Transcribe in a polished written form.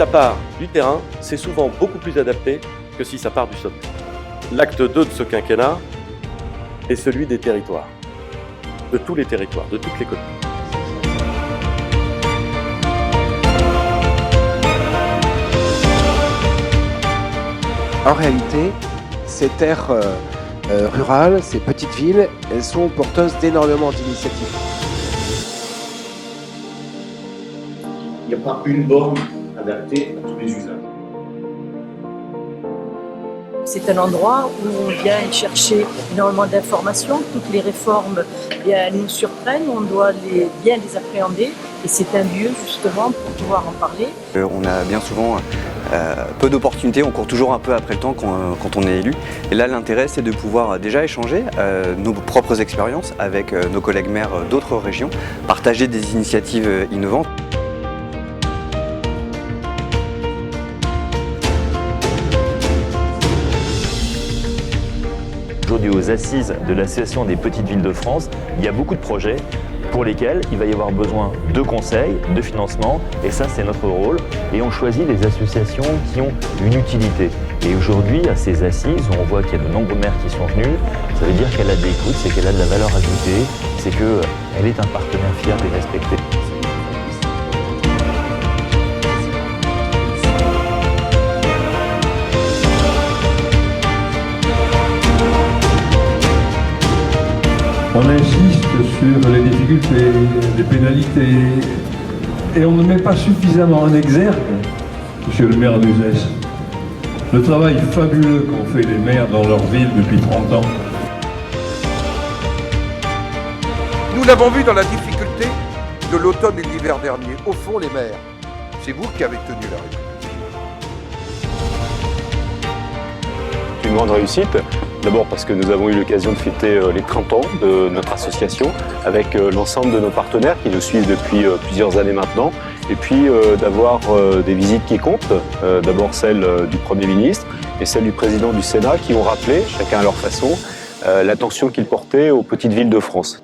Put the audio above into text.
ça part du terrain, c'est souvent beaucoup plus adapté que si ça part du sommet. L'acte 2 de ce quinquennat est celui des territoires, de tous les territoires, de toutes les communes. En réalité, ces terres rurales, ces petites villes, elles sont porteuses d'énormément d'initiatives. Il n'y a pas une borne adaptée à tous les usages. C'est un endroit où on vient chercher énormément d'informations. Toutes les réformes nous surprennent, on doit bien les appréhender. Et c'est un lieu justement pour pouvoir en parler. On a bien souvent peu d'opportunités, on court toujours un peu après le temps quand on est élu. Et là, l'intérêt, c'est de pouvoir déjà échanger nos propres expériences avec nos collègues maires d'autres régions, partager des initiatives innovantes. Aujourd'hui, aux assises de l'Association des petites villes de France, il y a beaucoup de projets pour lesquels il va y avoir besoin de conseils, de financement, et ça c'est notre rôle. Et on choisit des associations qui ont une utilité. Et aujourd'hui, à ces assises, on voit qu'il y a de nombreux maires qui sont venus. Ça veut dire qu'elle a de l'écoute, c'est qu'elle a de la valeur ajoutée, c'est qu'elle est un partenaire fiable et respecté. On insiste sur les difficultés, les pénalités, et on ne met pas suffisamment en exergue, monsieur le maire d'Uzès, le travail fabuleux qu'ont fait les maires dans leur ville depuis 30 ans. Nous l'avons vu dans la difficulté de l'automne et de l'hiver dernier. Au fond, les maires, c'est vous qui avez tenu la République. C'est une grande réussite. D'abord parce que nous avons eu l'occasion de fêter les 30 ans de notre association avec l'ensemble de nos partenaires qui nous suivent depuis plusieurs années maintenant. Et puis d'avoir des visites qui comptent, d'abord celle du Premier ministre et celle du Président du Sénat qui ont rappelé, chacun à leur façon, l'attention qu'ils portaient aux petites villes de France.